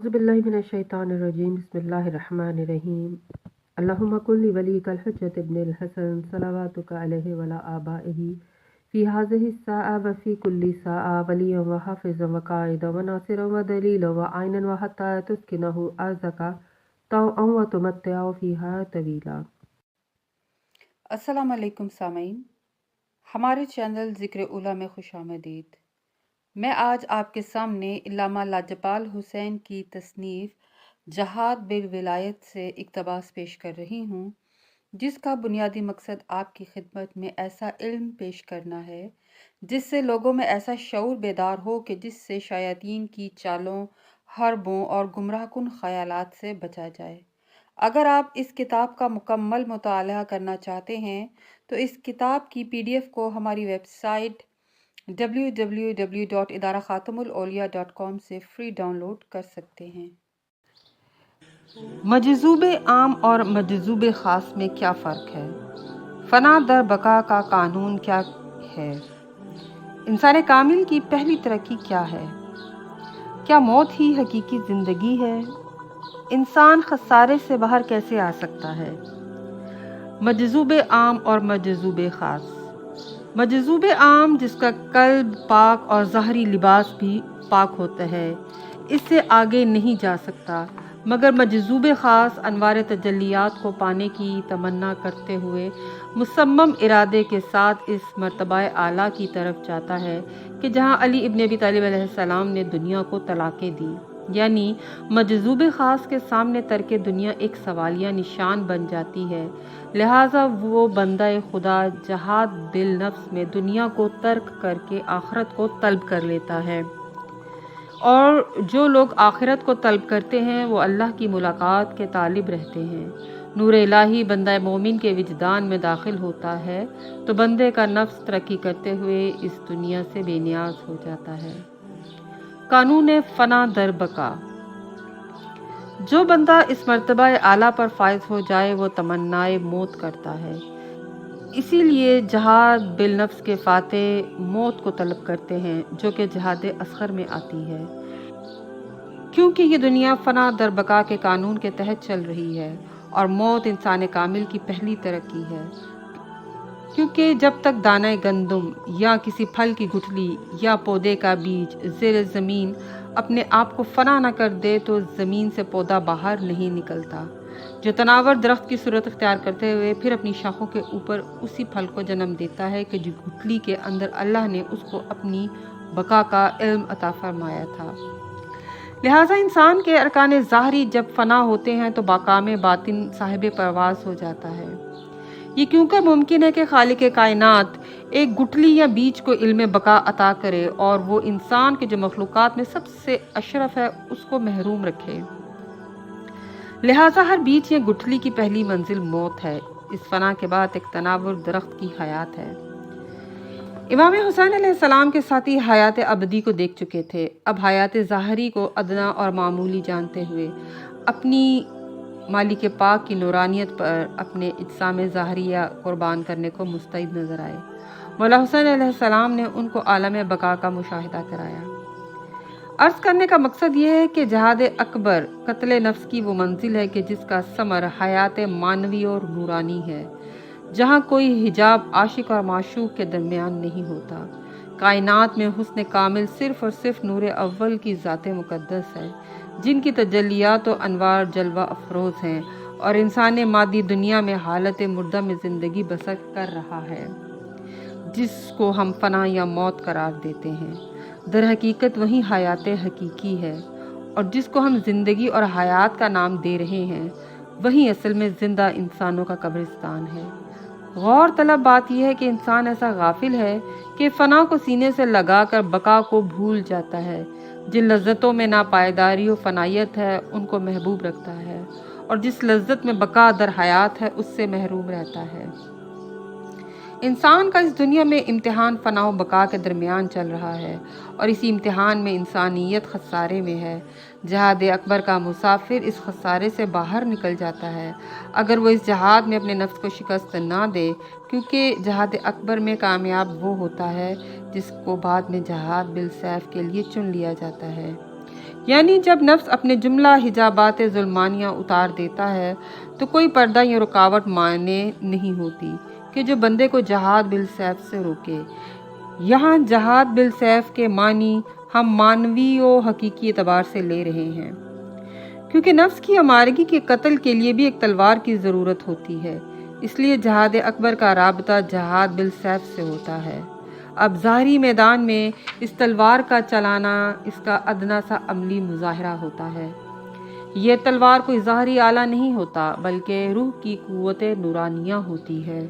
बिस्मिल्लाहिर्रहमानिर्रहीम बिस्मिल्लाहिर्रहमानिर्रहीम अल्लाहुम्मा कुल्ली वलीकल हुज्जत इब्निल हसन सलावातुका अलैहि वला आबाइही फ़ी हाज़िहि स्साअ व फ़ी कुल्ली साअ वलिय्यन व हाफ़िज़न व क़ाइदन व नासिरन व दलीलन व आइनन व हत्ता तुस्किनहु अर्ज़का तौअन व तुमत्तिअहु फ़ीहा तवीला। अस्सलाम वालेकुम सामीन, हमारे चैनल ज़िक्र उला में खुशामदीद। मैं आज आपके सामने इल्लामा लाजपाल हुसैन की तसनीफ़ जहाद बिल विलायत से इक़्तिबास पेश कर रही हूँ, जिसका बुनियादी मकसद आपकी खिदमत में ऐसा इल्म पेश करना है जिससे लोगों में ऐसा शऊर बेदार हो कि जिससे शयातीन की चालों, हरबों और गुमराहकुन ख़यालात से बचा जाए। अगर आप इस किताब का मुकम्मल मुताला करना चाहते हैं तो इस किताब की PDF को हमारी वेबसाइट www.idarakhatamulauliya.com से फ्री डाउनलोड कर सकते हैं। मजज़ूब आम और मजज़ूब ख़ास में क्या फ़र्क है? फ़ना दर बका का कानून क्या है? इंसान कामिल की पहली तरक्की क्या है? क्या मौत ही हकीकी ज़िंदगी है? इंसान खसारे से बाहर कैसे आ सकता है? मजज़ूब आम और मजज़ूब ख़ास। मजज़ूब आम जिसका कल्ब पाक और ज़ाहरी लिबास भी पाक होता है, इससे आगे नहीं जा सकता, मगर मजज़ूब ख़ास अनवार तजल्लियात को पाने की तमन्ना करते हुए मुसम्मम इरादे के साथ इस मर्तबा आला की तरफ जाता है कि जहाँ अली इब्न अबी तालिब अलैहिस्सलाम ने दुनिया को तलाक़ें दी। यानी मजज़ूब ख़ास के सामने तर्क दुनिया एक सवालिया निशान बन जाती है, लिहाजा वो बंदा खुदा जहाद बिल नफ्स में दुनिया को तर्क करके आखिरत को तलब कर लेता है। और जो लोग आखिरत को तलब करते हैं वो अल्लाह की मुलाकात के तालिब रहते हैं। नूर इलाही बंदा मोमिन के विजदान में दाखिल होता है तो बंदे का नफ्स तरक्की करते हुए इस दुनिया से बेनियाज हो जाता है। कानून फ़ना दर बका। जो बंदा इस मर्तबा आला पर फायज हो जाए वो तमन्नाए मौत करता है। इसीलिए जहाद बिल नफ्स के फाते मौत को तलब करते हैं, जो कि जहाद असगर में आती है, क्योंकि ये दुनिया फ़ना दर बका के कानून के तहत चल रही है और मौत इंसान कामिल की पहली तरक्की है। क्योंकि जब तक दाना गंदम या किसी फल की गुठली या पौधे का बीज ज़ेर ज़मीन अपने आप को फना न कर दे तो ज़मीन से पौधा बाहर नहीं निकलता, जो तनावर दरख्त की सूरत इख्तियार करते हुए फिर अपनी शाखों के ऊपर उसी फल को जन्म देता है कि जो गुठली के अंदर अल्लाह ने उसको अपनी बका का इल्म अता फरमाया था। लिहाजा इंसान के अरकान ज़ाहरी जब फना होते हैं तो बाकाम बातिन साहिब परवाज़ हो जाता है। ये क्योंकि मुमकिन है कि खालिक कायनात एक गुठली या बीज को इल्म बका अता करे और वो इंसान के जो मखलूक़ात में सबसे अशरफ है उसको महरूम रखे। लिहाजा हर बीज या गुठली की पहली मंजिल मौत है। इस फना के बाद एक तनावुर दरख्त की हयात है। इमाम हुसैन अलैहिस्सलाम के साथी हयात अबदी को देख चुके थे। अब हयात ज़ाहरी को अदना और मामूली जानते हुए अपनी मालिक पाक की नूरानियत पर अपने इज्साम ज़ाहरिया कुर्बान करने को मुस्तैद नज़र आए। मौला हुसैन अलैहिस्सलाम ने उनको आलम बका का मुशाहिदा कराया। अर्ज़ करने का मकसद ये है कि जहाद अकबर कत्ल नफ्स की वो मंजिल है कि जिसका समर हयात मानवी और नूरानी है, जहाँ कोई हिजाब आशिक और माशूक के दरमियान नहीं होता। कायनात में हुस्न कामिल सिर्फ़ और सिर्फ नूर अव्वल की ज़ात मुक़द्दस है, जिनकी तजल्लियात और अनवार जलवा अफरोज़ हैं और इंसान मादी दुनिया में हालत मुर्दा में ज़िंदगी बसर कर रहा है, जिसको हम फ़ना या मौत करार देते हैं। दर हकीकत वही हयात हकीकी है, और जिसको हम ज़िंदगी और हयात का नाम दे रहे हैं वही असल में ज़िंदा इंसानों का कब्रिस्तान है। गौर तलब बात यह है कि इंसान ऐसा गाफिल है कि फ़ना को सीने से लगा कर बका को भूल जाता है। जिन लज्जतों में नापायदारी और फ़नायत है उनको महबूब रखता है, और जिस लज्जत में बका दर हयात है उससे महरूम रहता है। इंसान का इस दुनिया में इम्तिहान फ़ना और बका के दरमियान चल रहा है, और इसी इम्तिहान में इंसानियत खसारे में है। जहाद अकबर का मुसाफिर इस खसारे से बाहर निकल जाता है अगर वो इस जहाद में अपने नफ्स को शिकस्त ना दे, क्योंकि जहाद अकबर में कामयाब वो होता है जिसको बाद में जहाद बिल सैफ के लिए चुन लिया जाता है। یعنی جب نفس اپنے جملہ حجابات ظلمانیہ اتار دیتا ہے تو کوئی پردہ یا رکاوٹ مانے نہیں ہوتی کہ جو بندے کو جہاد بالسیف سے روکے۔ یہاں جہاد بالسیف کے معنی ہم معنوی و حقیقی اعتبار سے لے رہے ہیں، کیونکہ نفس کی امارگی کے قتل کے لیے بھی ایک تلوار کی ضرورت ہوتی ہے، اس لیے جہاد اکبر کا رابطہ جہاد بالسیف سے ہوتا ہے۔ اب ظاہری میدان میں اس تلوار کا چلانا اس کا ادنا سا عملی مظاہرہ ہوتا ہے۔ یہ تلوار کوئی ظاہری آلہ نہیں ہوتا بلکہ روح کی قوت نورانیہ ہوتی ہے۔